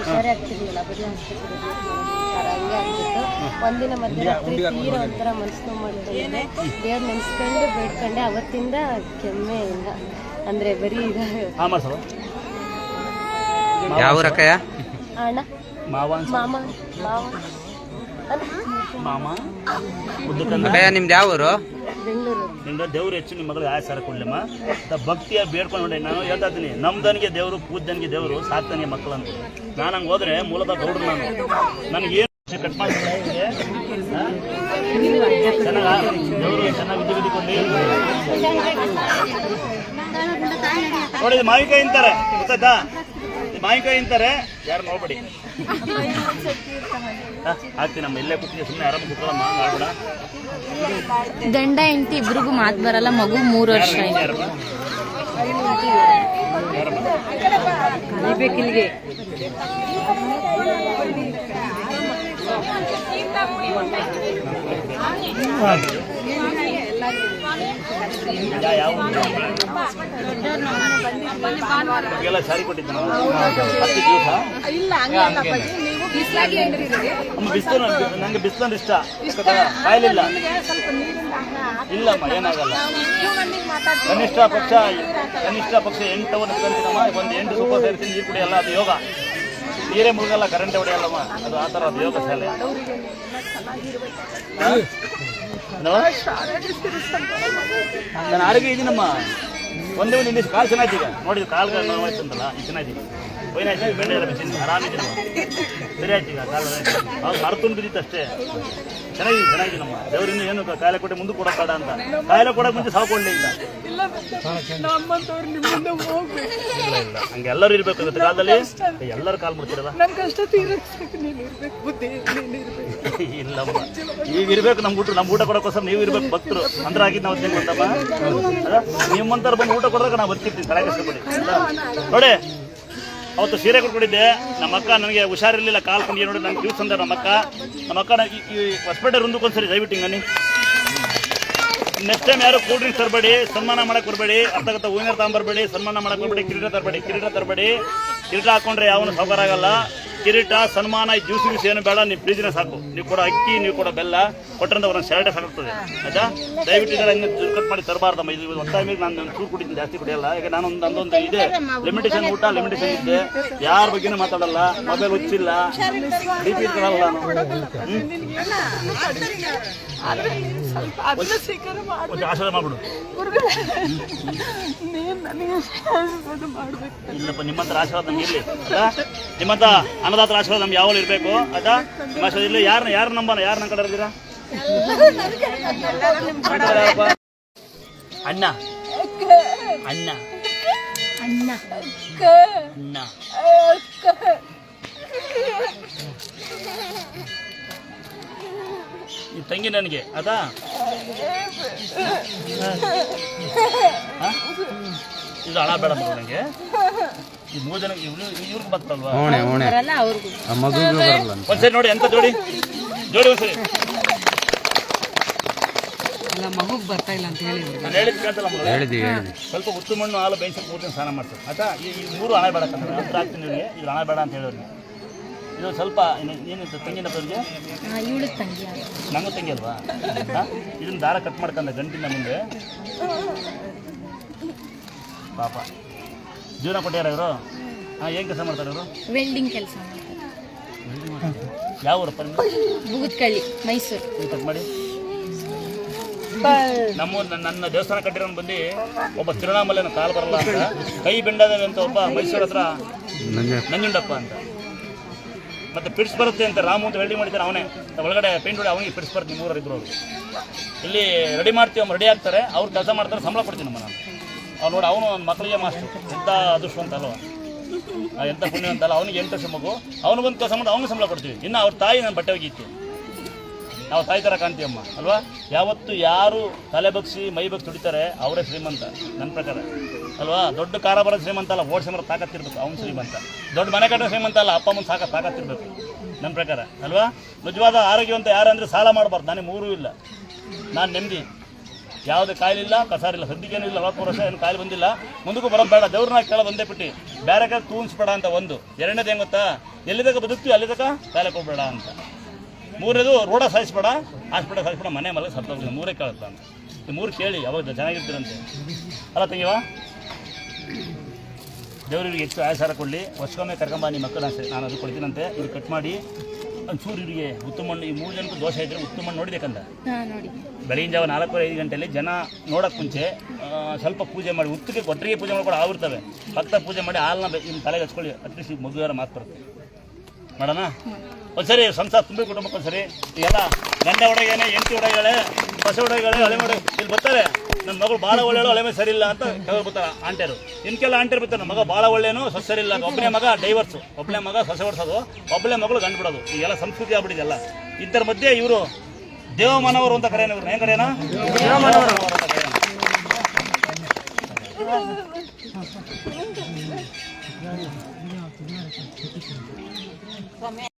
ಹುಷಾರೇ ಆಗ್ತಿರ್ಲಿಲ್ಲ, ಬರೀ ಆಸ್ಪತ್ರೆಗೆ ಹಂಗೆ ಆಗ್ತಿತ್ತು. ಒಂದಿನ ಮಧ್ಯರಾತ್ರಿ ತೀರ ಒಂಥರ ಮನಸ್ಸು ಮಾಡ್ಕೊಂಡೆ, ದೇವ್ರು ನೆನೆಸ್ಕೊಂಡು ಬೇಡ್ಕೊಂಡೆ. ಅವತ್ತಿಂದ ಕೆಮ್ಮೆ ಇಲ್ಲ, ಅಂದರೆ ಬರೀ ಯಾವ ರಕಯ ಅಣ್ಣ ಮಾಮ ನಿಮ್ದು ಯಾವ ಊರು? ಬೆಂಗಳೂರು. ನಿಂದ ದೇವ್ರು ಹೆಚ್ಚು ನಿಮ್ಮ ಮಗಳು ಯಾವ ಸರ ಕೊಡ್ಲಮ್ಮ ಭಕ್ತಿಯ ಬೇಡ್ಕೊಂಡು ನೋಡಿ. ನಾನು ಹೇಳ್ತಾ ಇದ್ದೀನಿ, ನಮ್ದನಿಗೆ ದೇವರು, ಪೂಜ್ಯನಿಗೆ ದೇವರು, ಸಾಕ್ತಾನಿಗೆ ಮಕ್ಕಳು ಅಂತ. ನಾನು ಹಂಗೆ ಹೋದ್ರೆ ಮೂಲದ ಗೌಡ್ರು ನನಗೇನು ಕಟ್ ಮಾಡಿ ಚೆನ್ನಾಗಿ ದೇವರು ಚೆನ್ನಾಗಿ ವಿಧಿ ನೋಡಿ. ಮಾವಿನಕಾಯಿ ಅಂತಾರೆ ಗೊತ್ತಾಯ್ತಾ? ಮಾವಿನಕಾಯಿ ಅಂತಾರೆ, ಯಾರು ನೋಡ್ಬೇಡಿ. ಆಗ್ತೀನಮ್ಮ, ಇಲ್ಲೇ ಕೂತ್ಗೆ ಸುಮ್ಮನೆ ಆರಾಮ ಕೂತ್ಕೊಳ್ಳಮ್ಮ, ಮಾಡ್ಬೇಡ. ಗಂಡ ಹೆಂಡತಿ ಇಬ್ರಿಗೂ ಮಾತು ಬರಲ್ಲ, ಮಗು 3 ವರ್ಷ ಕಲಿಬೇಕಿಲ್ಲಿಗೆ. ಎಲ್ಲ ಸಾರಿ ಕೊಟ್ಟಿದ್ದ 10 ದಿವಸ ಬಿಸಿಲು. ನಂಗೆ ಬಿಸಿಲಂದ್ರೆ ಇಷ್ಟ, ಕಾಯಿಲಿಲ್ಲ. ಇಲ್ಲಮ್ಮ, ಏನಾಗಲ್ಲ. ಕನಿಷ್ಠ ಪಕ್ಷ 8 ಅವರ್ ನಿಂತ್ಕೊಂತೀನಮ್ಮ. ಒಂದು 8 ಸೂಪರ್ ಸೇರ್ತೀನಿ, ನೀರು ಕುಡಿಯಲ್ಲ, ಅದು ಯೋಗ. ನೀರೇ ಮುಳುಗಲ್ಲ, ಕರೆಂಟೇ ಹೊಡೆಯಲ್ಲಮ್ಮ, ಅದು ಆ ಥರ, ಅದು ಯೋಗ ಶಾಲೆ. ನಾನು ಆರೋಗ್ಯ ಇದ್ದೀನಮ್ಮ. ಒಂದೇ ಒಂದು ಇಂಗ್ಲೀಷ್ ಕಾಲು ಚೆನ್ನಾಯ್ತು. ಈಗ ನೋಡಿದ್ದು ಕಾಲು ನೋಯ್ತಂತಲ್ಲ, ಈಗ ಚೆನ್ನಾಯ್ತು. ಹೋಯ್ನಾಯ್ತು, ಬೆಣ್ಣೆ ಎಲ್ಲ ಬಿಸಿದ್ದು ಆರಾಮಿದ್ದೀನಿ. ಸರಿ ಆಯ್ತು, ಈಗ ಕಾಲು ಅವ್ರು ಮರ್ತುಂಡು ಬಿದ್ದಿತ್ತು ಅಷ್ಟೇ. ಚೆನ್ನಾಗಿದ್ದೀನಮ್ಮ. ದೇವರಿಂದ ಏನು ಕಾಯಿಲೆ ಕೊಟ್ಟೆ ಮುಂದೆ ಕೊಡೋಕ್ಕಾಡ ಅಂತ. ಕಾಯಿಲೆ ಕೊಡೋಕೆ ಮುಂಚೆ ಸಾವು ಕೊಡಲಿ ಅಂತ. ಇಲ್ಲ, ಹಂಗೆ ಎಲ್ಲರೂ ಇರ್ಬೇಕು ಇವತ್ತು ಕಾಲದಲ್ಲಿ. ಎಲ್ಲರೂ ಕಾಲು ಮುಡ್ತಿರಲ್ಲ. ಇಲ್ಲಮ್ಮ, ಈಗ ಇರ್ಬೇಕು. ನಮ್ಮ ಊಟ ಕೊಡೋಕೋಸ್ಕರ ನೀವು ಇರ್ಬೇಕು ಭಕ್ತರು. ಅಂದ್ರೆ ಆಗಿದ್ದು ನಾವು ತಿನ್ಕೊಂಡಮ್ಮ. ನಿಮ್ಮಂತರ ಬಂದು ಊಟ ಕೊಡೋಕೆ ನಾವು ಬರ್ತಿರ್ತೀವಿ, ತಲೆ ಕಷ್ಟಪಡಿ. ನೋಡಿ, ಅವತ್ತು ಸೀರೆ ಕೊಟ್ಕೊಂಡಿದ್ದೆ. ನಮ್ಮ ಅಕ್ಕ ನನಗೆ ಹುಷಾರಿರಲಿಲ್ಲ, ಕಾಲು ಕೊಂಡು ನೋಡಿ ನಂಗೆ ಜ್ಯೂಸ್ ಅಂದ ನಮ್ಮ ಅಕ್ಕ ಈ ಹೊಸಪೇಟೆ runದಕ್ಕೊಂದ್ಸರಿ ದಯವಿಟ್ಟು ಹಿಂಗನಿ. ನೆಕ್ಸ್ಟ್ ಟೈಮ್ ಯಾರು ಕೂಲ್ ಡ್ರಿಂಕ್ಸ್ ತರಬೇಡಿ, ಸನ್ಮಾನ ಮಾಡಕ್ಕೆ ಬರಬೇಡಿ, ಅರ್ಥಗತ್ತ ಹೂವಿನ ತಗೊಂಬರ್ಬೇಡಿ, ಸನ್ಮಾನ ಮಾಡಕ್ಕೆ ಬರಬೇಡಿ, ಕಿರೀಟ ತರಬೇಡಿ. ಕಿರೀಟ ಹಾಕೊಂಡ್ರೆ ಯಾವನು ಸೌಕರ್ಯ ಆಗಲ್ಲ. ಕಿರೀಟ, ಸನ್ಮಾನ, ಜ್ಯೂಸ್ ಏನು ಬೇಡ. ನೀವು ಫ್ರೀಜ್ನ ಸಾಕು. ನೀವು ಕೂಡ ಅಕ್ಕಿ, ನೀವು ಕೂಡ ಬೆಲ್ಲ ಕೊಟ್ಟರೆ ಒಂದೊಂದು ಶರ್ಟೇ ಸಾಕಾಗ್ತದೆ. ಆಯ್ತಾ? ದಯವಿಟ್ಟು ಇದೆಲ್ಲ ಇನ್ನು ಕಟ್ ಮಾಡಿ ತರಬಾರ್ದಮ್ಮ. ಇದು ಒಂದು ಟೈಮಿಗೆ ನಾನು ಚೂರು ಕುಡಿತೀನಿ, ಜಾಸ್ತಿ ಕುಡಿಯಲ್ಲ. ಈಗ ನಾನು ಒಂದೊಂದು ಇದೆ ಲಿಮಿಟೇಷನ್, ಊಟ ಲಿಮಿಟೇಷನ್ ಇದ್ದೆ. ಯಾರ ಬಗ್ಗೆನೂ ಮಾತಾಡಲ್ಲ, ಮೊಬೈಲ್ ಹುಚ್ಚಿಲ್ಲ, DP ಇರ್ತಾರಲ್ಲ ನಾನು. ಆಶೀರ್ವಾದ ಮಾಡ್ಬಿಡು. ಇಲ್ಲಪ್ಪ, ನಿಮ್ಮಂತ ಆಶೀರ್ವಾದ ನಮ್ಗೆ ಇರಲಿ. ನಿಮ್ಮಂತ ಅನ್ನದಾತರ ಆಶೀರ್ವಾದ ನಮ್ಗೆ ಯಾವಾಗ ಇರಬೇಕು. ಆಯ್ತಾ? ನಿಮ್ಮ ಆಶೀರ್ವಾದ ಇರಲಿ. ಯಾರು ನಂಬಾನ? ಯಾರು ನನ್ನ ಕಡೆ ಇರ್ತೀರಾ? ಅಣ್ಣ ಅಣ್ಣ ಅಣ್ಣ ಅಣ್ಣ ಈ ತಂಗಿ ನನಗೆ ಅದಾ? ಇದು ಹಣ ಬೇಡ ನನಗೆ. ಈ 3 ಜನ ಇವ್ರಿಗೆ ಬರ್ತಲ್ವಾ? ಒಂದ್ಸರಿ ನೋಡಿ, ಎಂತ ಜೋಡಿ ಒಂದ್ಸರಿ. ಮಗುಗ್ ಬರ್ತಾ ಇಲ್ಲ ಅಂತ ಹೇಳಿ ನಾನು ಹೇಳಿದ್ ಕೇಳ್ತಲ್ಲ, ಸ್ವಲ್ಪ ಉತ್ತು ಮಣ್ಣು ಹಾಲು ಬೇಯಿಸಿ ಕೂರ್ತೀನಿ, ಸ್ನಾನ ಮಾಡ್ತಾರೆ. ಆಯ್ತಾ? ಈ 3 ಹಣ ಬೇಡ ಅಂತ ಹಾಕ್ತೀನಿ ನಿಮಗೆ. ಇದು ಹಣ ಬೇಡ ಅಂತ ಹೇಳಿದ್ರಿ. ಇದು ಸ್ವಲ್ಪ ಏನಿತ್ತು ತಂಗಿನ ಅವ್ರಿಗೆ? ನಂಗೂ ತಂಗಿ ಅಲ್ವಾ? ಇದನ್ನ ದಾರ ಕಟ್ ಮಾಡ್ಕೊಂಡೆ ಗಂಟಿನ ಮುಂದೆ. ಪಾಪ ಜೀವನ ಕೊಟ್ಟಾರ ಇವರು. ಏನು ಕೆಲಸ ಮಾಡ್ತಾರೆ ಇವರು? ವೆಲ್ಡಿಂಗ್ ಕೆಲಸ. ಯಾವ ಊರಪ್ಪ? ಬೂಗದ್ಕಳ್ಳಿ, ಮೈಸೂರು. ಕಟ್ ಮಾಡಿ. ನನ್ನ ದೇವಸ್ಥಾನ ಕಟ್ಟಿರೋ ಬಂದು ಒಬ್ಬ ತಿರುವಣ್ಣಾಮಲೆನ ಕಾಲು ಬರಲ್ಲ ಅಂತ ಕೈ ಬೆಂಡಾದವೆ ಅಂತ ಒಬ್ಬ ಮೈಸೂರು ಹತ್ರ ನಂಜುಂಡಪ್ಪ ಅಂತ. ಮತ್ತೆ ಪಿಡ್ಸ್ ಬರುತ್ತೆ ಅಂತ ರಾಮು ಅಂತ ವೆಲ್ಡಿಂಗ್ ಮಾಡಿದ್ದಾರೆ, ಅವನೇ ಒಳಗಡೆ ಪೇಂಟ್ ಹೊಡಿ, ಅವನಿಗೆ ಪಿಡ್ಸ್ ಬರುತ್ತೆ. 3 ಇದ್ರು ಅವರು ಇಲ್ಲಿ ರೆಡಿ ಮಾಡ್ತೀವಿ, ರೆಡಿ ಆಗ್ತಾರೆ, ಅವ್ರು ಕೆಲಸ ಮಾಡ್ತಾರೆ, ಸಂಬಳ ಕೊಡ್ತೀನಿ ನಮ್ಮ ನಾನು. ಅವ್ನು ನೋಡಿ, ಅವನು ಒಂದು ಮಕ್ಕಳಿಗೆ ಮಾಸ್ಟರ್. ಎಂಥ ಅದೃಷ್ಟ ಅಂತಲ್ವ, ಎಂಥ ಪುಣ್ಯ ಅಂತಲ್ಲ. ಅವನಿಗೆ 8 ವರ್ಷ ಮಗು, ಅವನಿಗೊಂದು ಕೆಲಸ ಮಾಡಿ ಅವನಿಗೆ ಸಂಬಳ ಕೊಡ್ತೀವಿ. ಇನ್ನು ಅವ್ರ ತಾಯಿ ನಾನು ಬಟ್ಟೆ ಹೋಗಿತ್ತು, ನಾವು ತಾಯಿ ಥರ ಕಾಣ್ತೀವಮ್ಮ ಅಲ್ವಾ? ಯಾವತ್ತು ಯಾರು ತಲೆ ಬಗ್ಸಿ ಮೈ ಬಗ್ಸಿ ದುಡಿತಾರೆ ಅವರೇ ಶ್ರೀಮಂತ ನನ್ನ ಪ್ರಕಾರ ಅಲ್ವಾ? ದೊಡ್ಡ ಕಾರ ಬರೋ ಶ್ರೀಮಂತ ಅಲ್ಲ, ಓಡಿಸೋ ತಾಕತ್ತಿರ್ಬೇಕು, ಅವ್ನು ಶ್ರೀಮಂತ. ದೊಡ್ಡ ಮನೆ ಕಟ್ಟೋ ಶ್ರೀಮಂತ ಅಲ್ಲ, ಅಪ್ಪ ಅಮ್ಮನ ತಾಕತ್ತಿರ್ಬೇಕು ನನ್ನ ಪ್ರಕಾರ ಅಲ್ವಾ? ನಿಜವಾದ ಆರೋಗ್ಯವಂತ ಯಾರಂದರೆ ಸಾಲ ಮಾಡಬಾರ್ದು. ನನಗೆ 3 ಇಲ್ಲ, ನಾನು ನೆಮ್ಮದಿ. ಯಾವುದೇ ಕಾಯಿಲೆ ಇಲ್ಲ, ಕಸಾರಿಲ್ಲ, ಸದ್ಯಕ್ಕೇನು ಇಲ್ಲ, 40 ವರ್ಷ ಏನು ಕಾಯಿಲೆ ಬಂದಿಲ್ಲ, ಮುಂದಕ್ಕೂ ಬರೋದು ಬೇಡ, ದೇವ್ರನ್ನ ಕೇಳೋದು ಒಂದೇ ಬಿಟ್ಟು ಬೇರೆ ಕಾಯಿಲೆ ತೂನ್ಸ್ಬೇಡ ಅಂತ ಒಂದು. ಎರಡನೇದು ಹೆಂಗೆ ಗೊತ್ತಾ, ಎಲ್ಲಿದಾಗ ಬದುಕ್ತೀವಿ ಅಲ್ಲಿ ತನಕ ಕಾಯಿಲೆ ಕೊಡಬೇಡ ಅಂತ. ಮೂರನೇದು ರೋಡ ಸಾಯಿಸ್ಬೇಡ, ಹಾಸ್ಪಿಟಲ್ ಸಾಯಿಸ್ಬೇಡ, ಮನೆ ಮಲಗಿ ಸತ್ತೋಗ್ತೀನಿ, ಮೂರೇ ಕೇಳುತ್ತಾ ಅಂತ. ಈ ಮೂರು ಕೇಳಿ ಅವಾಗ ಚೆನ್ನಾಗಿರ್ತೀರಂತೆ ಅಲ್ಲ ತಂಗಿವ. ದೇವರಿಗೆ ಹೆಚ್ಚು ಆಯಸಾರ ಕೊಡಲಿ, ವರ್ಷಕ್ಕೊಮ್ಮೆ ಕರ್ಕೊಂಬ ನಿಮ್ಮ ಮಕ್ಕಳು ಅಷ್ಟೇ, ನಾನು ಅದು ಕೊಡ್ತೀನಂತೆ. ಇದು ಕಟ್ ಮಾಡಿ ಒಂಚೂರು ಇವರಿಗೆ ಉತ್ತಮ ಈ 3 ಜನಕ್ಕೂ ದೋಷ ಇದ್ದರೆ ಉತ್ತಮ ನೋಡಿಬೇಕಂದ ನೋಡಿ ಬೆಳಗಿನ ಜಾವ 4-5 ಗಂಟೆಯಲ್ಲಿ ಜನ ನೋಡೋಕ್ಕೆ ಮುಂಚೆ ಸ್ವಲ್ಪ ಪೂಜೆ ಮಾಡಿ, ಒಟ್ಟಿಗೆ ಪೂಜೆ ಮಾಡಿ ಕೂಡ ಆಗಿರ್ತವೆ, ಭಕ್ತ ಪೂಜೆ ಮಾಡಿ ಹಾಲನ್ನ ನಿಮ್ಮ ತಲೆಗೆ ಹಚ್ಕೊಳ್ಳಿ, ಅಟ್ಲೀಸ್ಟ್ ಮಗುವಾರ ಮಾತು ಬರುತ್ತೆ ಮಾಡೋಣ. ಒಂದ್ಸರಿ ಸಂಸಾರ ತುಂಬಿ ಕುಟುಂಬಕ್ಕೆ ಒಂದ್ಸರಿ ಎಲ್ಲ ಗಂಡ ಹೊಡೆಗೇನೆ, ಹೆಂಡತಿ ಹೊಡೆಗಳೇ, ಹೊಸ ಹೊಡೆಗಳೇ, ಹಳೆ ಹೊಡೆ ಇಲ್ಲಿ ಬರ್ತಾರೆ. ನನ್ನ ಮಗಳು ಭಾಳ ಒಳ್ಳೆಯಳು, ಹಳೆ ಮೇಲೆ ಸರಿ ಇಲ್ಲ ಅಂತ ಕೇಳಿ ಬರ್ತಾರೆ ಆಂಟಿಯರು. ಇನ್ಕೆಲ್ಲ ಆಂಟಿಯರು ಬರ್ತಾರೆ, ನಮ್ಮ ಮಗ ಭಾಳ ಒಳ್ಳೆಯನು, ಸೊಸೆ ಸರಿ ಇಲ್ಲ. ಒಬ್ಬನೇ ಮಗ ಡೈವರ್ಸು, ಒಬ್ಬನೇ ಮಗ ಸೊಸೆ ಹೊಡ್ಸೋದು, ಒಬ್ಬನೇ ಮಗಳು ಗಂಡು ಬಿಡೋದು, ಈಗೆಲ್ಲ ಸಂಸ್ಕೃತಿ ಆಗ್ಬಿಟ್ಟಿದೆಲ್ಲ. ಇದರ ಮಧ್ಯೆ ಇವರು ದೇವಮಾನವರು ಅಂತ ಕರೆಯೋಣ, ಇವ್ರು ಏನು ಕರೆಯೋಣ, ದೇವಮಾನವರು ಅಂತ ಕರೆಯೋಣ.